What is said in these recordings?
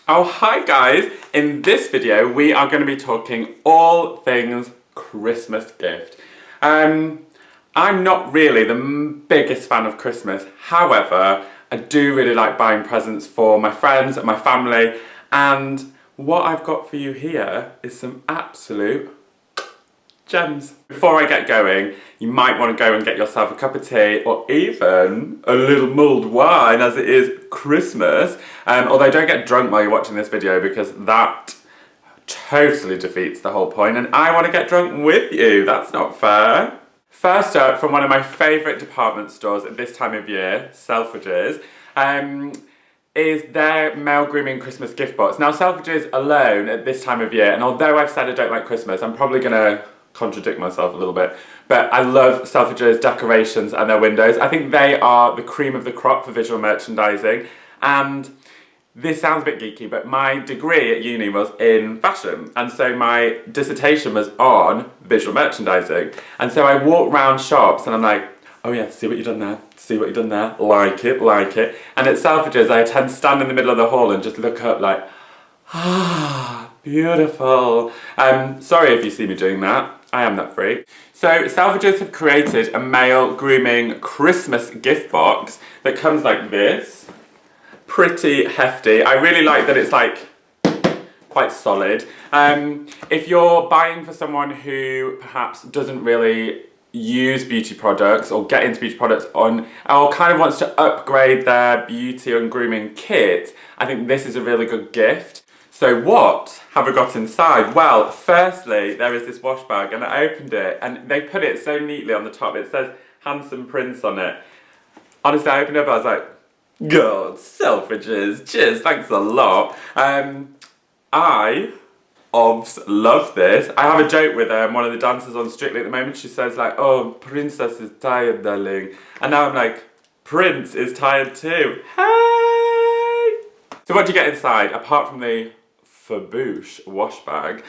Oh, hi guys! In this video, we are going to be talking all things Christmas gift. I'm not really the biggest fan of Christmas. However, I do really like buying presents for my friends and my family. And what I've got for you here is some absolute gems. Before I get going, you might want to go and get yourself a cup of tea or even a little mulled wine as it is Christmas. Although don't get drunk while you're watching this video because that totally defeats the whole point and I want to get drunk with you. That's not fair. First up, from one of my favourite department stores at this time of year, Selfridges, is their male grooming Christmas gift box. Now Selfridges alone at this time of year, and although I've said I don't like Christmas, I'm probably going to contradict myself a little bit, but I love Selfridges decorations and their windows. I think they are the cream of the crop for visual merchandising, and this sounds a bit geeky, but my degree at uni was in fashion, and so my dissertation was on visual merchandising, and so I walk around shops and I'm like, oh yeah, see what you've done there, see what you've done there, like it, and at Selfridges I tend to stand in the middle of the hall and just look up like, ah, beautiful. Sorry if you see me doing that. I am that freak. So Selfridges have created a male grooming Christmas gift box that comes like this. Pretty hefty. I really like that it's like quite solid. If you're buying for someone who perhaps doesn't really use beauty products or get into beauty products or kind of wants to upgrade their beauty and grooming kit, I think this is a really good gift. So what have I got inside? Well, firstly, there is this wash bag and I opened it and they put it so neatly on the top. It says handsome prince on it. Honestly, I opened it up, I was like, God, Selfridges, cheers, thanks a lot. I love this. I have a joke with one of the dancers on Strictly at the moment. She says like, oh, princess is tired, darling. And now I'm like, Prince is tired too. Hey! So what do you get inside, apart from the Faboosh wash bag?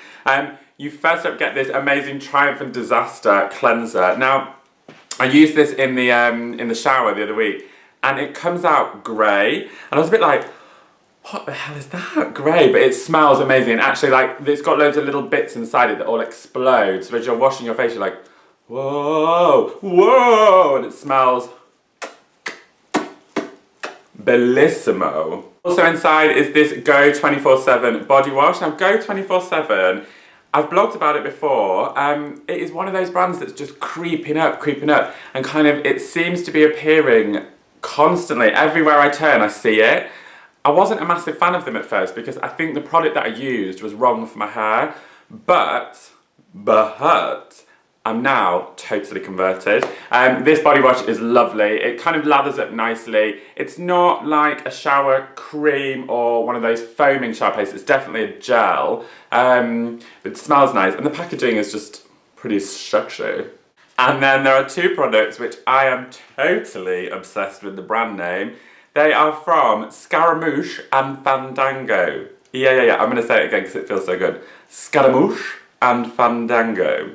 You first up get this amazing Triumph and Disaster cleanser. Now, I used this in the shower the other week, and it comes out grey, and I was a bit like, what the hell is that? Grey, but it smells amazing. Actually, like, it's got loads of little bits inside it that all explode, so as you're washing your face, you're like, whoa, whoa, and it smells bellissimo. Also inside is this Go 24/7 body wash. Now Go 24/7, I've blogged about it before. It is one of those brands that's just creeping up, and kind of it seems to be appearing constantly. Everywhere I turn, I see it. I wasn't a massive fan of them at first because I think the product that I used was wrong for my hair, but I'm now totally converted. This body wash is lovely. It kind of lathers up nicely. It's not like a shower cream or one of those foaming shower pastes. It's definitely a gel. It smells nice and the packaging is just pretty structured. And then there are two products which I am totally obsessed with the brand name. They are from Scaramouche and Fandango. Yeah, I'm going to say it again because it feels so good. Scaramouche and Fandango.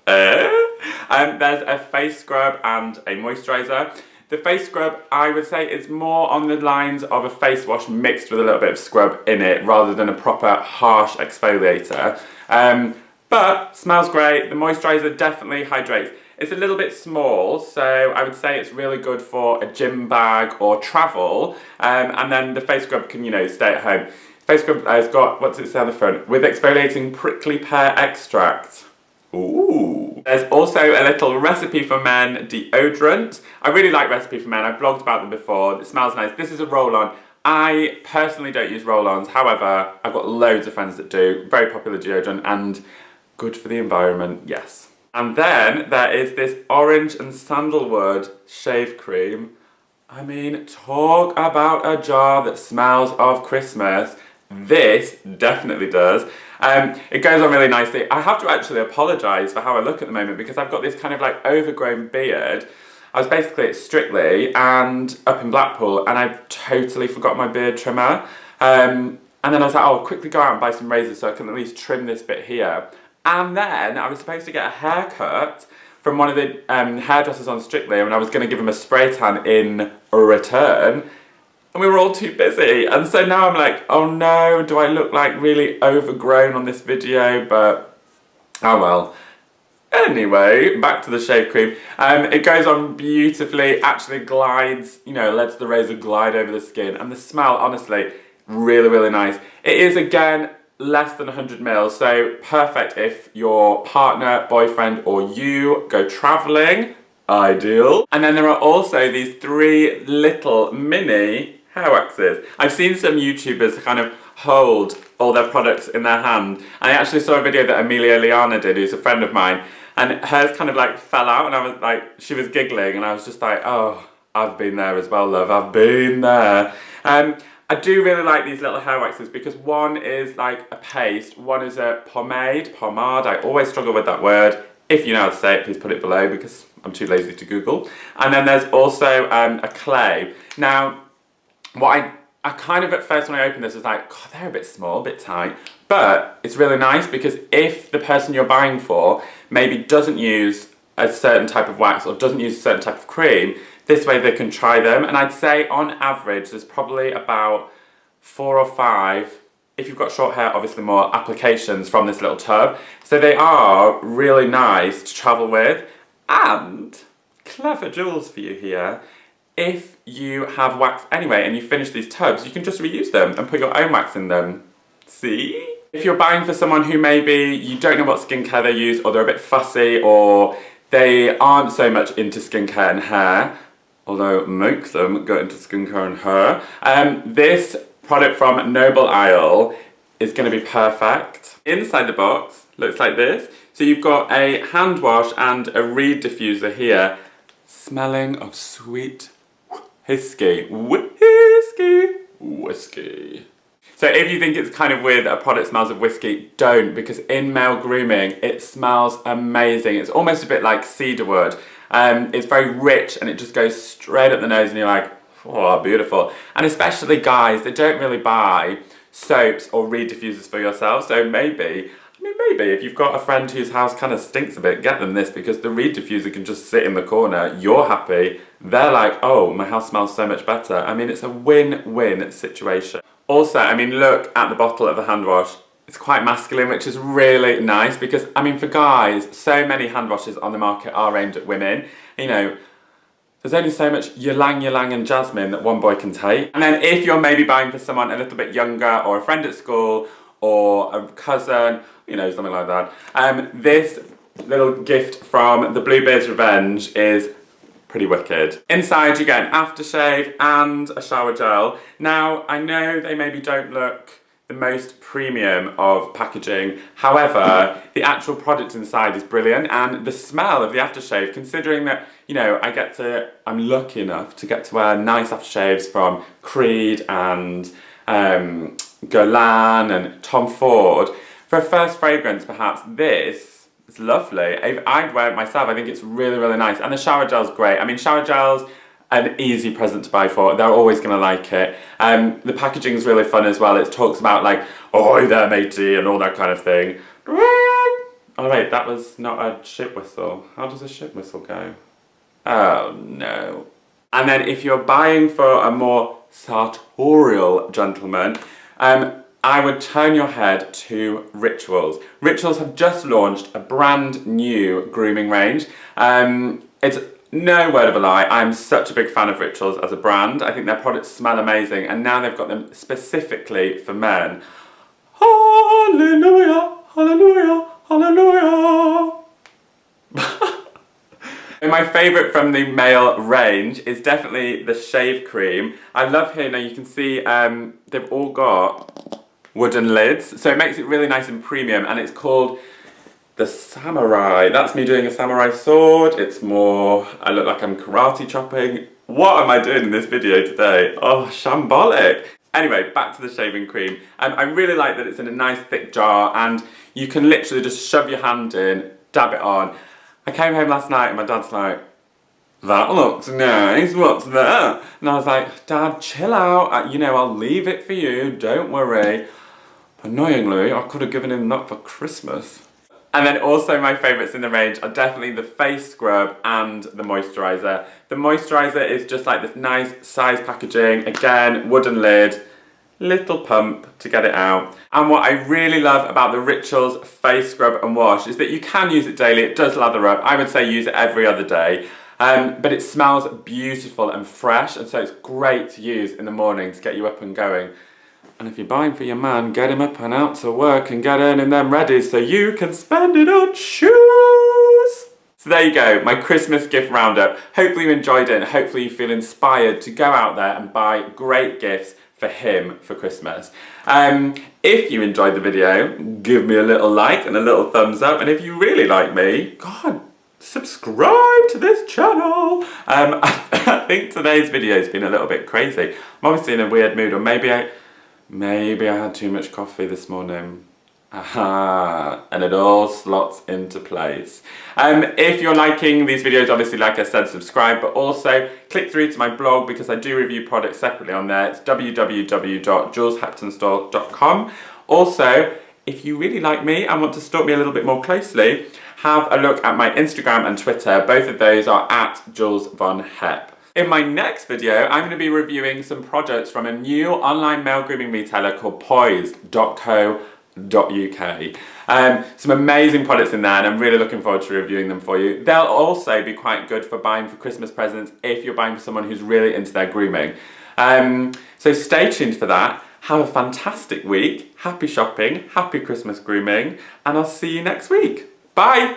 There's a face scrub and a moisturiser. The face scrub, I would say, is more on the lines of a face wash mixed with a little bit of scrub in it rather than a proper harsh exfoliator. But smells great. The moisturiser definitely hydrates. It's a little bit small, so I would say it's really good for a gym bag or travel. And then the face scrub can, stay at home. Face scrub has got, what's it say on the front? With exfoliating prickly pear extract. Ooh. There's also a little Recipe for Men deodorant. I really like Recipe for Men. I've blogged about them before. It smells nice. This is a roll-on. I personally don't use roll-ons. However, I've got loads of friends that do. Very popular deodorant and good for the environment, yes. And then there is this orange and sandalwood shave cream. I mean, talk about a jar that smells of Christmas. This definitely does. It goes on really nicely. I have to actually apologise for how I look at the moment because I've got this kind of like overgrown beard. I was basically at Strictly and up in Blackpool and I totally forgot my beard trimmer. And then I was like, oh, I'll quickly go out and buy some razors so I can at least trim this bit here. And then I was supposed to get a haircut from one of the hairdressers on Strictly and I was going to give him a spray tan in return. and we were all too busy. And so now I'm like, oh no, do I look like really overgrown on this video? But oh well. Anyway, back to the shave cream. It goes on beautifully, actually glides, you know, lets the razor glide over the skin, and the smell, honestly, really, really nice. It is, again, less than 100 ml, so perfect if your partner, boyfriend, or you go travelling. Ideal. And then there are also these 3 little mini hair waxes. I've seen some YouTubers kind of hold all their products in their hand. I actually saw a video that Amelia Liana did, who's a friend of mine, and hers kind of like fell out, and I was like, she was giggling, and I was just like, oh, I've been there as well, love, I've been there. I do really like these little hair waxes because one is like a paste, one is a pomade, I always struggle with that word. If you know how to say it, please put it below because I'm too lazy to Google. And then there's also a clay. Now, what I kind of at first when I opened this was like, God, they're a bit small, a bit tight. But it's really nice because if the person you're buying for maybe doesn't use a certain type of wax or doesn't use a certain type of cream, this way they can try them. And I'd say on average, there's probably about 4 or 5, if you've got short hair, obviously more applications from this little tub. So they are really nice to travel with. And clever jewels for you here. If you have wax anyway and you finish these tubs, you can just reuse them and put your own wax in them. See? If you're buying for someone who maybe you don't know what skincare they use, or they're a bit fussy, or they aren't so much into skincare and hair, although most of them go into skincare and hair, this product from Noble Isle is going to be perfect. Inside the box looks like this. So you've got a hand wash and a reed diffuser here, smelling of sweet whiskey. Whiskey. So if you think it's kind of weird that a product smells of whiskey, don't, because in male grooming, it smells amazing. It's almost a bit like cedarwood. It's very rich and it just goes straight up the nose and you're like, oh, beautiful. And especially guys, they don't really buy soaps or reed diffusers for yourself, so maybe if you've got a friend whose house kind of stinks a bit, get them this, because the reed diffuser can just sit in the corner, you're happy, they're like, oh, my house smells so much better. I mean, it's a win-win situation. Also, I mean, look at the bottle of the hand wash. It's quite masculine, which is really nice because, I mean, for guys, so many hand washes on the market are aimed at women. You know, there's only so much ylang ylang and jasmine that one boy can take. And then if you're maybe buying for someone a little bit younger, or a friend at school, or a cousin, you know, something like that, this little gift from the Bluebeard's Revenge is pretty wicked. Inside you get an aftershave and a shower gel. Now, I know they maybe don't look the most premium of packaging, however, the actual product inside is brilliant, and the smell of the aftershave, considering that, you know, I'm lucky enough to get to wear nice aftershaves from Creed and Guerlain and Tom Ford. For a first fragrance, perhaps, this is lovely. If I'd wear it myself, I think it's really, really nice. And the shower gel's great. I mean, shower gel's an easy present to buy for. They're always going to like it. The packaging is really fun as well. It talks about like, "Oi there, matey," and all that kind of thing. Oh wait, that was not a ship whistle. How does a ship whistle go? Oh no. And then if you're buying for a more sartorial gentleman, I would turn your head to Rituals. Rituals have just launched a brand new grooming range. It's no word of a lie, I'm such a big fan of Rituals as a brand. I think their products smell amazing, and now they've got them specifically for men. Hallelujah, hallelujah, hallelujah. And my favourite from the male range is definitely the shave cream. I love here, now you can see they've all got wooden lids, so it makes it really nice and premium, and it's called the Samurai. That's me doing a samurai sword. It's more, I look like I'm karate chopping. What am I doing in this video today? Oh, shambolic. Anyway, back to the shaving cream. I really like that it's in a nice thick jar, and you can literally just shove your hand in, dab it on. I came home last night and my dad's like, "That looks nice, what's that?" And I was like, "Dad, chill out, you know, I'll leave it for you, don't worry." Annoyingly, I could have given him that for Christmas. And then also my favourites in the range are definitely the face scrub and the moisturiser. The moisturiser is just like this nice size packaging, again, wooden lid, little pump to get it out. And what I really love about the Rituals face scrub and wash is that you can use it daily, it does lather up. I would say use it every other day. But it smells beautiful and fresh, and so it's great to use in the morning to get you up and going. And if you're buying for your man, get him up and out to work and get earning them ready so you can spend it on shoes. So there you go, my Christmas gift roundup. Hopefully you enjoyed it and hopefully you feel inspired to go out there and buy great gifts for him for Christmas. If you enjoyed the video, give me a little like and a little thumbs up. And if you really like me, God, subscribe to this channel. I think today's video has been a little bit crazy. I'm obviously in a weird mood, or maybe I had too much coffee this morning. Aha, and it all slots into place. If you're liking these videos, obviously, like I said, subscribe, but also click through to my blog because I do review products separately on there. It's www.julesheptonstore.com. Also, if you really like me and want to stalk me a little bit more closely, have a look at my Instagram and Twitter. Both of those are at Jules Von Hep. In my next video, I'm going to be reviewing some products from a new online male grooming retailer called poised.co.uk. Some amazing products in there, and I'm really looking forward to reviewing them for you. They'll also be quite good for buying for Christmas presents if you're buying for someone who's really into their grooming. So stay tuned for that. Have a fantastic week. Happy shopping, happy Christmas grooming, and I'll see you next week. Bye!